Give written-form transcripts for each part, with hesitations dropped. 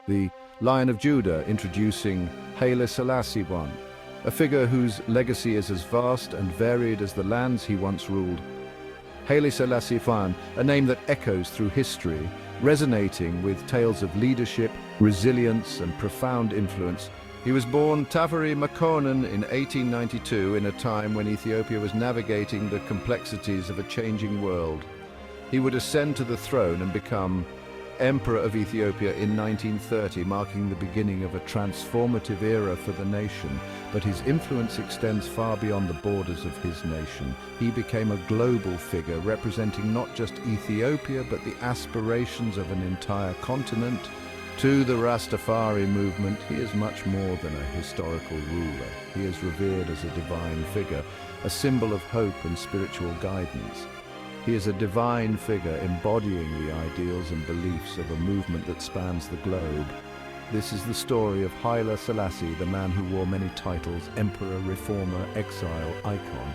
the Lion of Judah introducing Haile Selassie I, a figure whose legacy is as vast and varied as the lands he once ruled. Haile Selassie I, a name that echoes through history, resonating with tales of leadership, resilience, and profound influence. He was born Tafari Makonnen in 1892 in a time when Ethiopia was navigating the complexities of a changing world. He would ascend to the throne and become Emperor of Ethiopia in 1930, marking the beginning of a transformative era for the nation. But his influence extends far beyond the borders of his nation. He became a global figure representing not just Ethiopia, but the aspirations of an entire continent. To the Rastafari movement, he is much more than a historical ruler. He is revered as a divine figure, a symbol of hope and spiritual guidance. He is a divine figure embodying the ideals and beliefs of a movement that spans the globe. This is the story of Haile Selassie, the man who wore many titles: emperor, reformer, exile, icon.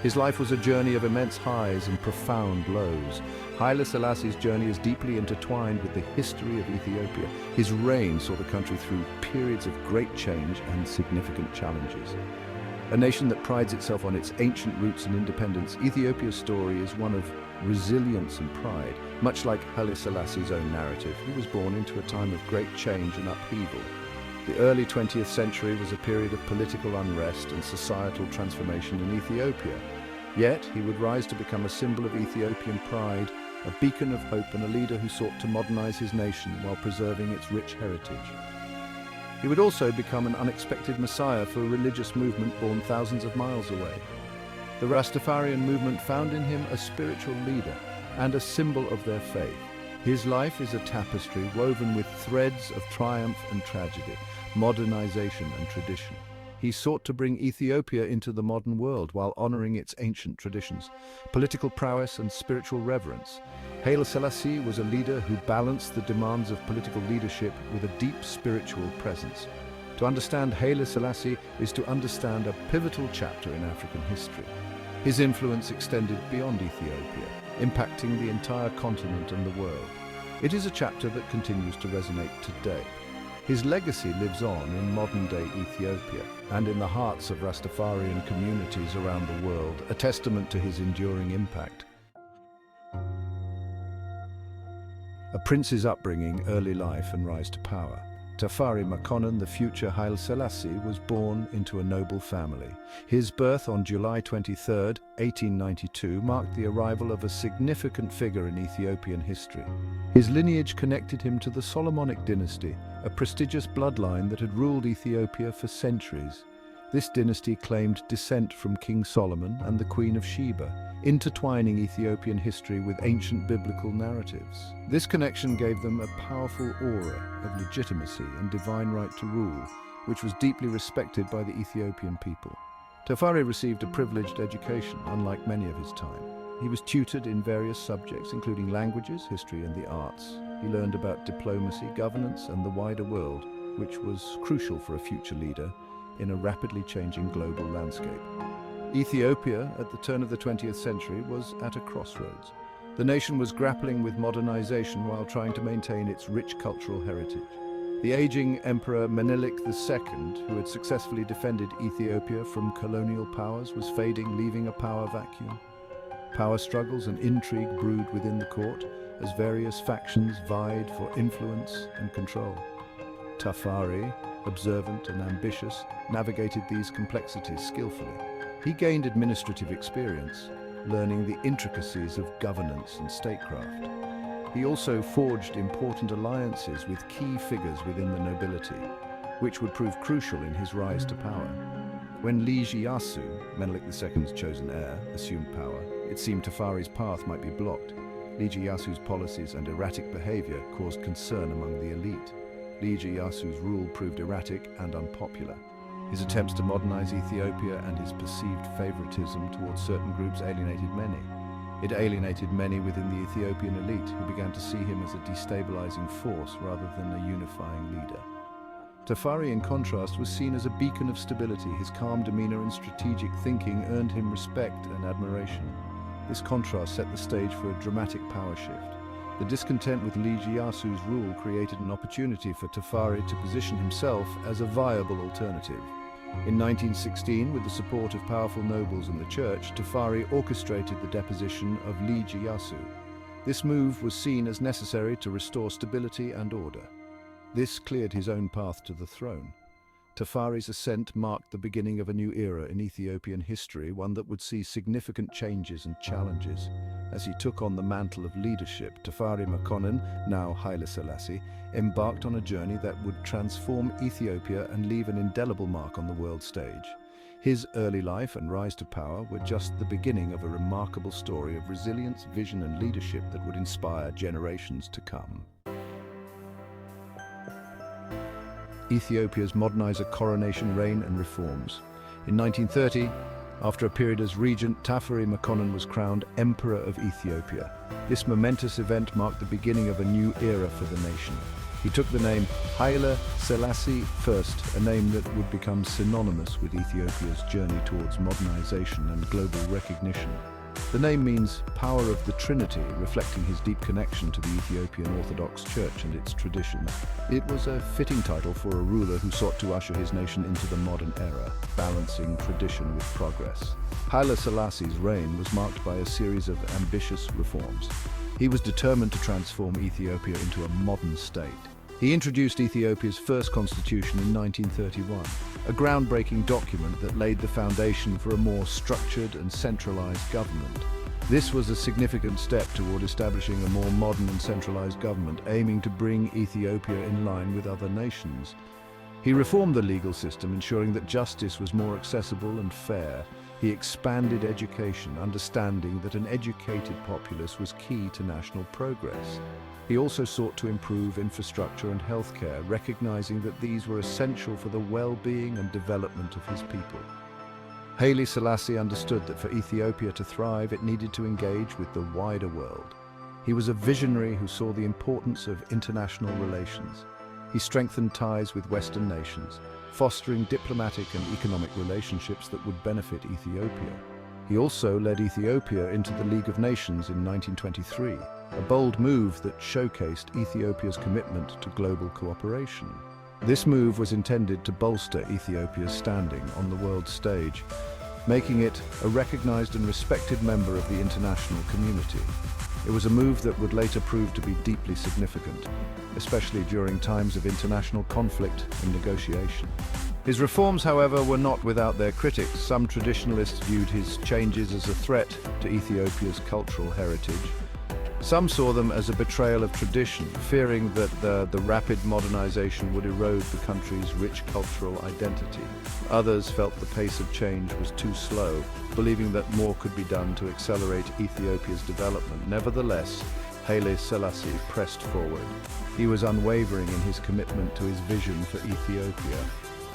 His life was a journey of immense highs and profound lows. Haile Selassie's journey is deeply intertwined with the history of Ethiopia. His reign saw the country through periods of great change and significant challenges. A nation that prides itself on its ancient roots and independence, Ethiopia's story is one of resilience and pride. Much like Haile Selassie's own narrative, he was born into a time of great change and upheaval. The early 20th century was a period of political unrest and societal transformation in Ethiopia. Yet, he would rise to become a symbol of Ethiopian pride, a beacon of hope, and a leader who sought to modernize his nation while preserving its rich heritage. He would also become an unexpected messiah for a religious movement born thousands of miles away. The Rastafarian movement found in him a spiritual leader and a symbol of their faith. His life is a tapestry woven with threads of triumph and tragedy, modernization and tradition. He sought to bring Ethiopia into the modern world while honoring its ancient traditions, political prowess and spiritual reverence. Haile Selassie was a leader who balanced the demands of political leadership with a deep spiritual presence. To understand Haile Selassie is to understand a pivotal chapter in African history. His influence extended beyond Ethiopia, impacting the entire continent and the world. It is a chapter that continues to resonate today. His legacy lives on in modern-day Ethiopia and in the hearts of Rastafarian communities around the world, a testament to his enduring impact. A prince's upbringing, early life and rise to power. Tafari Makonnen, the future Haile Selassie, was born into a noble family. His birth on July 23, 1892, marked the arrival of a significant figure in Ethiopian history. His lineage connected him to the Solomonic dynasty, a prestigious bloodline that had ruled Ethiopia for centuries. This dynasty claimed descent from King Solomon and the Queen of Sheba, intertwining Ethiopian history with ancient biblical narratives. This connection gave them a powerful aura of legitimacy and divine right to rule, which was deeply respected by the Ethiopian people. Tafari received a privileged education, unlike many of his time. He was tutored in various subjects, including languages, history, and the arts. He learned about diplomacy, governance, and the wider world, which was crucial for a future leader in a rapidly changing global landscape. Ethiopia, at the turn of the 20th century, was at a crossroads. The nation was grappling with modernization while trying to maintain its rich cultural heritage. The aging Emperor Menelik II, who had successfully defended Ethiopia from colonial powers, was fading, leaving a power vacuum. Power struggles and intrigue brewed within the court as various factions vied for influence and control. Tafari, observant and ambitious, navigated these complexities skillfully. He gained administrative experience, learning the intricacies of governance and statecraft. He also forged important alliances with key figures within the nobility, which would prove crucial in his rise to power. When Lij Iyasu, Menelik II's chosen heir, assumed power, it seemed Tafari's path might be blocked. Lij Iyasu's policies and erratic behavior caused concern among the elite. Lij Iyasu's rule proved erratic and unpopular. His attempts to modernize Ethiopia and his perceived favoritism towards certain groups alienated many. It alienated many within the Ethiopian elite, who began to see him as a destabilizing force rather than a unifying leader. Tafari, in contrast, was seen as a beacon of stability. His calm demeanor and strategic thinking earned him respect and admiration. This contrast set the stage for a dramatic power shift. The discontent with Lij Iyasu's rule created an opportunity for Tafari to position himself as a viable alternative. In 1916, with the support of powerful nobles and the church, Tafari orchestrated the deposition of Lij Iyasu. This move was seen as necessary to restore stability and order. This cleared his own path to the throne. Tafari's ascent marked the beginning of a new era in Ethiopian history, one that would see significant changes and challenges. As he took on the mantle of leadership, Tafari Makonnen, now Haile Selassie, embarked on a journey that would transform Ethiopia and leave an indelible mark on the world stage. His early life and rise to power were just the beginning of a remarkable story of resilience, vision, and leadership that would inspire generations to come. Ethiopia's modernizer coronation, reign and reforms. In 1930, after a period as regent, Tafari Makonnen was crowned Emperor of Ethiopia. This momentous event marked the beginning of a new era for the nation. He took the name Haile Selassie I, a name that would become synonymous with Ethiopia's journey towards modernization and global recognition. The name means power of the Trinity, reflecting his deep connection to the Ethiopian Orthodox Church and its traditions. It was a fitting title for a ruler who sought to usher his nation into the modern era, balancing tradition with progress. Haile Selassie's reign was marked by a series of ambitious reforms. He was determined to transform Ethiopia into a modern state. He introduced Ethiopia's first constitution in 1931, a groundbreaking document that laid the foundation for a more structured and centralized government. This was a significant step toward establishing a more modern and centralized government, aiming to bring Ethiopia in line with other nations. He reformed the legal system, ensuring that justice was more accessible and fair. He expanded education, understanding that an educated populace was key to national progress. He also sought to improve infrastructure and healthcare, recognizing that these were essential for the well-being and development of his people. Haile Selassie understood that for Ethiopia to thrive, it needed to engage with the wider world. He was a visionary who saw the importance of international relations. He strengthened ties with Western nations, fostering diplomatic and economic relationships that would benefit Ethiopia. He also led Ethiopia into the League of Nations in 1923, a bold move that showcased Ethiopia's commitment to global cooperation. This move was intended to bolster Ethiopia's standing on the world stage, making it a recognized and respected member of the international community. It was a move that would later prove to be deeply significant, especially during times of international conflict and negotiation. His reforms, however, were not without their critics. Some traditionalists viewed his changes as a threat to Ethiopia's cultural heritage. Some saw them as a betrayal of tradition, fearing that the rapid modernization would erode the country's rich cultural identity. Others felt the pace of change was too slow, believing that more could be done to accelerate Ethiopia's development. Nevertheless, Haile Selassie pressed forward. He was unwavering in his commitment to his vision for Ethiopia.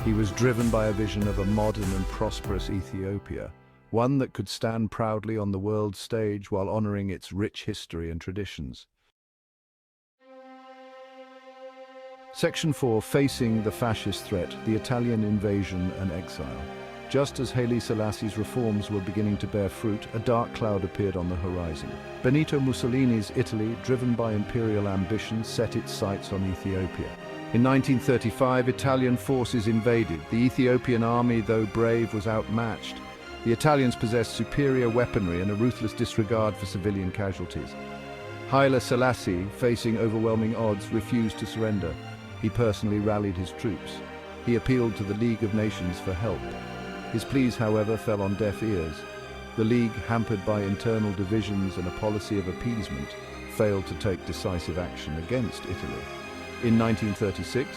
He was driven by a vision of a modern and prosperous Ethiopia, one that could stand proudly on the world stage while honoring its rich history and traditions. Section 4. Facing the fascist threat, the Italian invasion and exile. Just as Haile Selassie's reforms were beginning to bear fruit, a dark cloud appeared on the horizon. Benito Mussolini's Italy, driven by imperial ambition, set its sights on Ethiopia. In 1935, Italian forces invaded. The Ethiopian army, though brave, was outmatched. The Italians possessed superior weaponry and a ruthless disregard for civilian casualties. Haile Selassie, facing overwhelming odds, refused to surrender. He personally rallied his troops. He appealed to the League of Nations for help. His pleas, however, fell on deaf ears. The League, hampered by internal divisions and a policy of appeasement, failed to take decisive action against Italy. In 1936,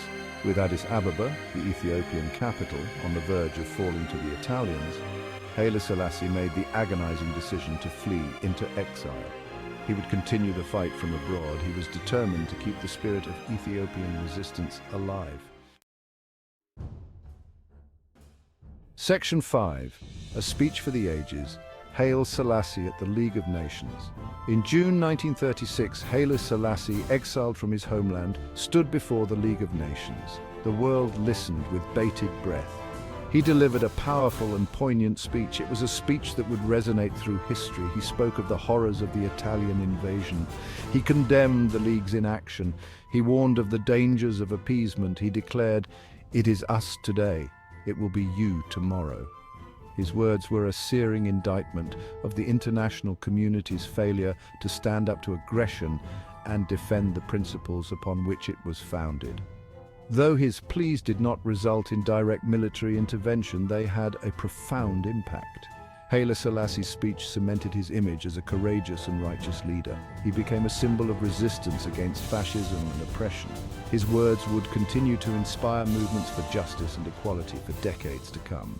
with Addis Ababa, the Ethiopian capital, on the verge of falling to the Italians, Haile Selassie made the agonizing decision to flee into exile. He would continue the fight from abroad. He was determined to keep the spirit of Ethiopian resistance alive. Section 5. A Speech for the Ages. Haile Selassie at the League of Nations. In June 1936, Haile Selassie, exiled from his homeland, stood before the League of Nations. The world listened with bated breath. He delivered a powerful and poignant speech. It was a speech that would resonate through history. He spoke of the horrors of the Italian invasion. He condemned the League's inaction. He warned of the dangers of appeasement. He declared, "It is us today. It will be you tomorrow." His words were a searing indictment of the international community's failure to stand up to aggression and defend the principles upon which it was founded. Though his pleas did not result in direct military intervention, they had a profound impact. Haile Selassie's speech cemented his image as a courageous and righteous leader. He became a symbol of resistance against fascism and oppression. His words would continue to inspire movements for justice and equality for decades to come.